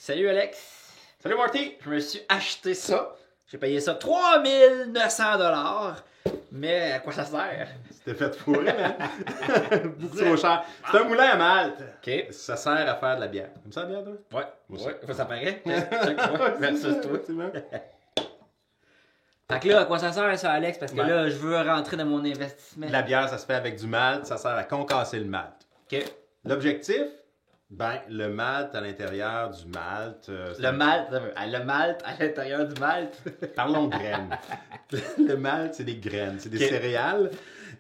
Salut Alex! Salut Marty! Je me suis acheté ça. J'ai payé ça 3900$. Mais à quoi ça sert? C'était fait fourrer, man! Beaucoup trop cher. C'est un moulin à malt. Ok. Ça sert à faire de la bière. Comme ça, la bière, toi? Ouais. Moi aussi. Ouais, ça paraît. Check-moi versus toi. Effectivement. Fait que là, à quoi ça sert ça, Alex? Parce que Ouais. là, je veux rentrer dans mon investissement. La bière, ça se fait avec du malt. Ça sert à concasser le malt. Ok. L'objectif? Ben, le malt à l'intérieur du malt. C'est Le malt, le malt à l'intérieur du malt. Parlons de graines. Le malt, c'est des graines, c'est des Ok. céréales.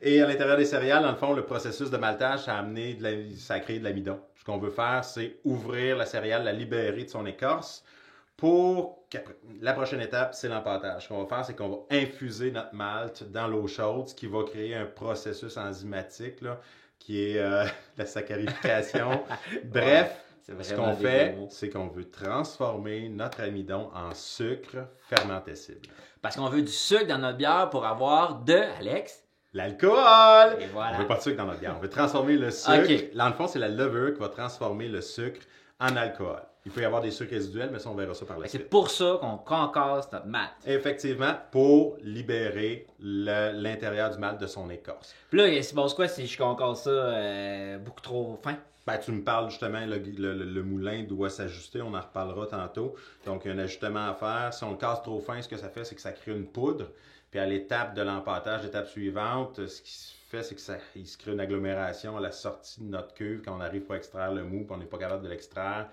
Et à l'intérieur des céréales, dans le fond, le processus de maltage, ça a créé de l'amidon. Ce qu'on veut faire, c'est ouvrir la céréale, la libérer de son écorce pour qu'après, la prochaine étape, c'est l'empâtage. Ce qu'on va faire, c'est qu'on va infuser notre malt dans l'eau chaude, ce qui va créer un processus enzymatique, là, qui est la saccharification. Bref, C'est ce vraiment qu'on des fait, gros mots. c'est qu'on veut transformer notre amidon en sucre fermentescible. Parce qu'on veut du sucre dans notre bière pour avoir de, Alex. L'alcool! Et On voilà. veut pas de sucre dans notre bière. On veut transformer le sucre. Ok. Là, dans le fond, c'est la levure qui va transformer le sucre en alcool. Il peut y avoir des sucres résiduels, mais ça, on verra ça par la C'est suite. pour ça qu'on concasse notre malt. Effectivement, pour libérer l'intérieur du malt de son écorce. Puis là, il se passe quoi si je concasse ça beaucoup trop fin? Ben, tu me parles justement, le moulin doit s'ajuster, on en reparlera tantôt. Donc, il y a un ajustement à faire. Si on le casse trop fin, ce que ça fait, c'est que ça crée une poudre. Puis à l'étape de l'empâtage, l'étape suivante, ce qui se fait, c'est qu'il se crée une agglomération à la sortie de notre cuve quand on arrive pour extraire le mou, puis on n'est pas capable de l'extraire.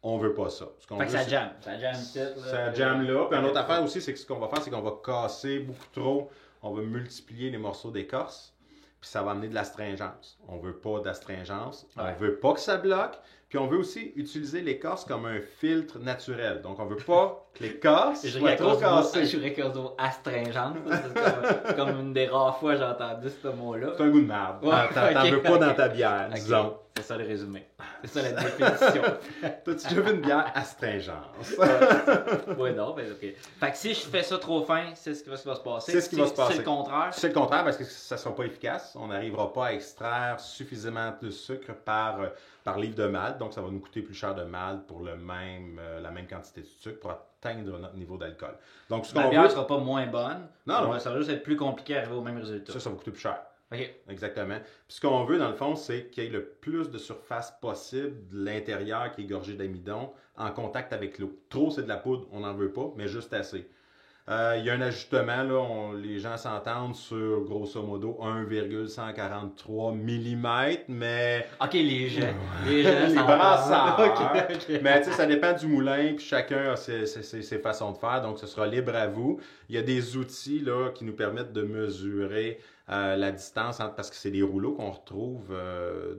On veut pas ça. Ce qu'on Fait que veut, ça c'est- jamme. Ça jamme ici, là. Ça jamme là. Puis une autre affaire aussi, c'est que ce qu'on va faire, c'est qu'on va casser beaucoup trop. On va multiplier les morceaux d'écorce. Puis ça va amener de l'astringence. On veut pas d'astringence. Ouais. On veut pas que ça bloque. Puis on veut aussi utiliser l'écorce comme un filtre naturel. Donc on veut pas que l'écorce Je soit trop cassée. dirais qu'au mot astringente. C'est comme une des rares fois que j'ai entendu ce mot-là. C'est un goût de merde. Ouais, T'en ok, veux pas ok. dans ta bière, Ok, disons. c'est ça le résumé. C'est ça la définition. T'as-tu déjà vu une bière astringence? Ouais, non, mais ok. Fait que si je fais ça trop fin, c'est ce qui va se passer. C'est ce qui va se passer. C'est le contraire. C'est le contraire parce que ça ne sera pas efficace. On n'arrivera pas à extraire suffisamment de sucre par livre de malt. Donc, ça va nous coûter plus cher de malt pour la même quantité de sucre pour atteindre notre niveau d'alcool. Donc, ce La qu'on bière veut, sera pas moins bonne. Non, non. Ça va juste être plus compliqué à arriver au même résultat. ça va coûter plus cher. Ok. Exactement. Puis ce qu'on veut, dans le fond, c'est qu'il y ait le plus de surface possible de l'intérieur qui est gorgé d'amidon en contact avec l'eau. Trop, c'est de la poudre, on n'en veut pas, mais juste assez. Il y a un ajustement, là, les gens s'entendent sur grosso modo 1,143 mm, mais Ok, les gens. les s'entendent. brasseurs. Ok, ok. Mais tu sais, ça dépend du moulin, puis chacun a ses façons de faire, donc ce sera libre à vous. Il y a des outils là, qui nous permettent de mesurer la distance, parce que c'est des rouleaux qu'on retrouve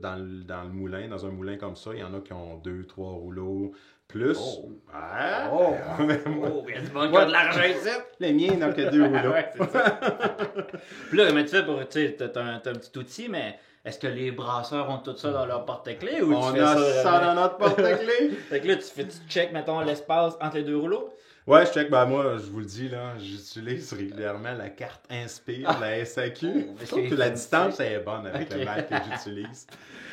dans le moulin, dans un moulin comme ça. Il y en a qui ont 2-3 rouleaux plus. Oh. Ouais. Oh, Moi, oh, il y a du monde qui a de l'argent ici. les miens n'ont que 2 rouleaux. Ouais, c'est ça. Puis là, comment tu fais pour, tu sais, t'as un petit outil, mais est-ce que les brasseurs ont tout ça dans leur porte-clés ou On tu fais a ça ça dans notre porte-clés. Fait que là, tu check, mettons, l'espace entre les deux rouleaux. Ouais, je check. Ben moi, je vous le dis, là, j'utilise régulièrement la carte Inspire, la SAQ. Oh, Je trouve que la distance est bonne avec Ok. le mal que j'utilise.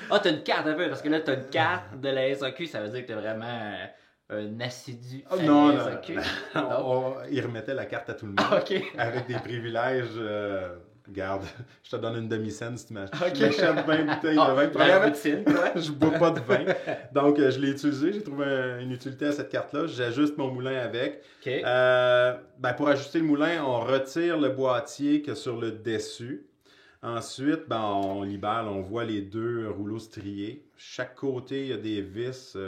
Ah, t'as une carte un peu, parce que là, t'as une carte de la SAQ, ça veut dire que t'es vraiment un assidu à Non, la non, SAQ. il remettait la carte à tout le monde Ah, ok. avec des privilèges. Regarde, je te donne une demi-scène si tu m'achètes Ok. 20 bouteilles Ah, de vin. la Premièrement, routine, quoi. je bois pas de vin. Donc, je l'ai utilisé. J'ai trouvé une utilité à cette carte-là. J'ajuste mon moulin avec. Ok. Ben, pour ajuster le moulin, on retire le boîtier que sur le dessus. Ensuite, ben, on libère, on voit les deux rouleaux striés. Chaque côté, il y a des vis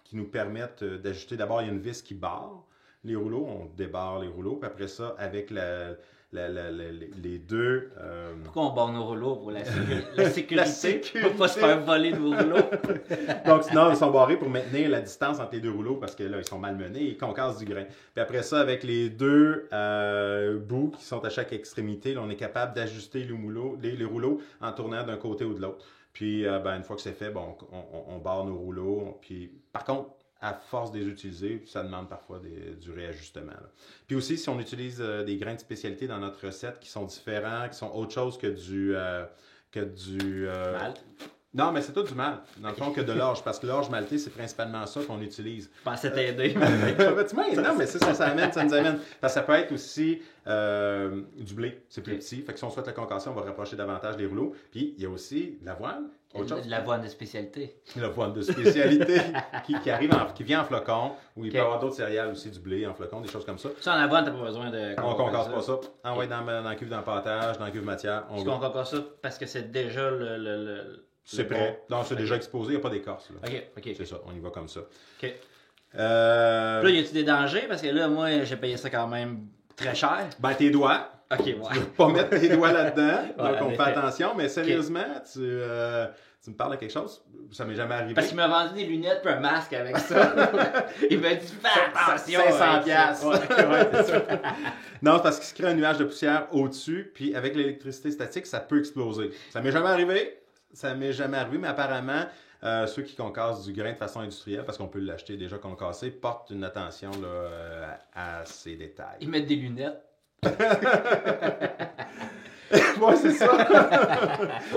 qui nous permettent d'ajuster. D'abord, il y a une vis qui barre les rouleaux. On débarre les rouleaux. Puis après ça, avec les deux... Pourquoi on barre nos rouleaux pour la sécurité? La sécurité. Pour pas se faire voler nos rouleaux. Donc, sinon, ils sont barrés pour maintenir la distance entre les deux rouleaux parce que là, ils sont malmenés et ils concassent du grain. Puis après ça, avec les deux bouts qui sont à chaque extrémité, là, on est capable d'ajuster les rouleaux en tournant d'un côté ou de l'autre. Puis, ben, une fois que c'est fait, bon, on barre nos rouleaux. Puis, par contre, à force de les utiliser, ça demande parfois du réajustement. Là. Puis aussi, si on utilise des grains de spécialité dans notre recette qui sont différents, qui sont autre chose que du Malt. Non, mais c'est tout du malt. Dans le fond, que de l'orge. Parce que l'orge maltée, c'est principalement ça qu'on utilise. Je pensais t'aider. Non, mais c'est ça, ça nous amène. Parce que ça peut être aussi du blé. C'est plus petit. Fait que si on souhaite la concassé, on va rapprocher davantage les rouleaux. Puis, il y a aussi de l'avoine. De l'avoine de spécialité. L'avoine de spécialité qui vient en flocon. Ou il peut y avoir d'autres céréales aussi, du blé en flocon, des choses comme ça. Ça, en avoine, t'as pas besoin de... On concasse pas ça. Envoie dans la cuve d'empâtage, dans la cuve matière. On concasse pas ça parce que c'est déjà c'est prêt. Non, c'est déjà exposé, il n'y a pas d'écorce. OK. C'est ça, on y va comme ça. OK. Là, y a-tu des dangers? Parce que là, moi, j'ai payé ça quand même très cher. Ben, tes doigts. OK, ouais. Tu ne veux pas mettre tes doigts là-dedans. Ouais, donc, on fait attention. Mais sérieusement, tu me parles de quelque chose? Ça m'est jamais arrivé. Parce qu'il m'a vendu des lunettes et un masque avec ça. Il m'a dit, fais attention. 500 piastres. Ouais, c'est ça. Non, parce qu'il se crée un nuage de poussière au-dessus. Puis, avec l'électricité statique, ça peut exploser. Ça m'est jamais arrivé. Mais apparemment, ceux qui concassent du grain de façon industrielle, parce qu'on peut l'acheter déjà concassé, portent une attention là, à ces détails. Ils mettent des lunettes. Ouais, c'est ça.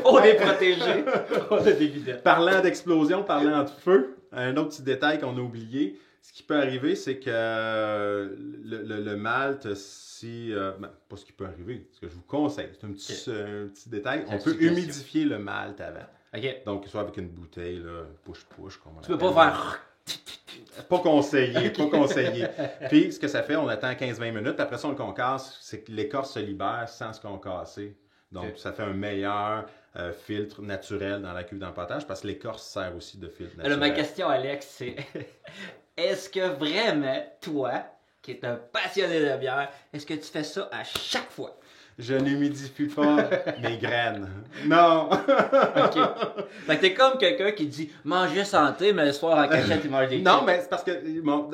On est protégé. On a des lunettes. Parlant d'explosion, parlant de feu, un autre petit détail qu'on a oublié, ce qui peut arriver, c'est que le malt, pas ce qui peut arriver, ce que je vous conseille, c'est un petit détail, on peut humidifier le malt avant. OK. Donc, soit avec une bouteille, là, push-push, comme on Tu peux pas faire... Pas conseillé, pas conseillé. Puis, ce que ça fait, on attend 15-20 minutes. Après ça, on le concasse. C'est que l'écorce se libère sans se concasser. Donc, ça fait un meilleur filtre naturel dans la cuve d'empâtage parce que l'écorce sert aussi de filtre naturel. Alors, ma question, Alex, c'est est-ce que vraiment, toi, qui es un passionné de bière, est-ce que tu fais ça à chaque fois? Je n'humidifie pas mes graines. Non! OK. Fait que t'es comme quelqu'un qui dit « Manger santé, mais le soir en cachette, il mange des Non, mais c'est parce que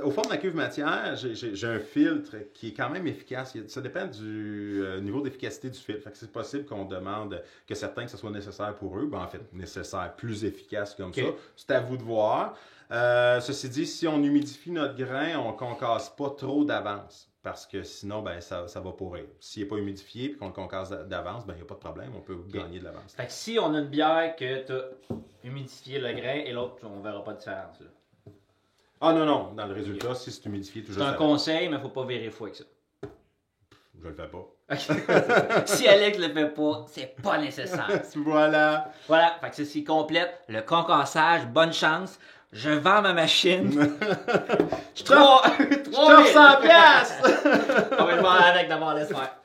au fond de ma cuve matière, j'ai un filtre qui est quand même efficace. Ça dépend du niveau d'efficacité du filtre. Fait que c'est possible qu'on demande que certains, que ce soit nécessaire pour eux. Ben, en fait, nécessaire, plus efficace comme ça. C'est à vous de voir. Ceci dit, si on humidifie notre grain, on ne concasse pas trop d'avance. Parce que sinon, ben, ça va pourrir. S'il n'est pas humidifié et qu'on le concasse d'avance, ben, il n'y a pas de problème. On peut gagner de l'avance. Fait que si on a une bière que tu as humidifié le grain et l'autre, on ne verra pas de différence. Là. Ah non. Dans le résultat, si c'est humidifié, toujours. C'est un conseil, mais il ne faut pas virer fou avec ça. Je le fais pas. Si Alex le fait pas, c'est pas nécessaire. Voilà. Voilà. Fait que ceci complète le concassage. Bonne chance. Je vends ma machine. Je te 300 piastres! On va le voir avec d'abord, laisse faire.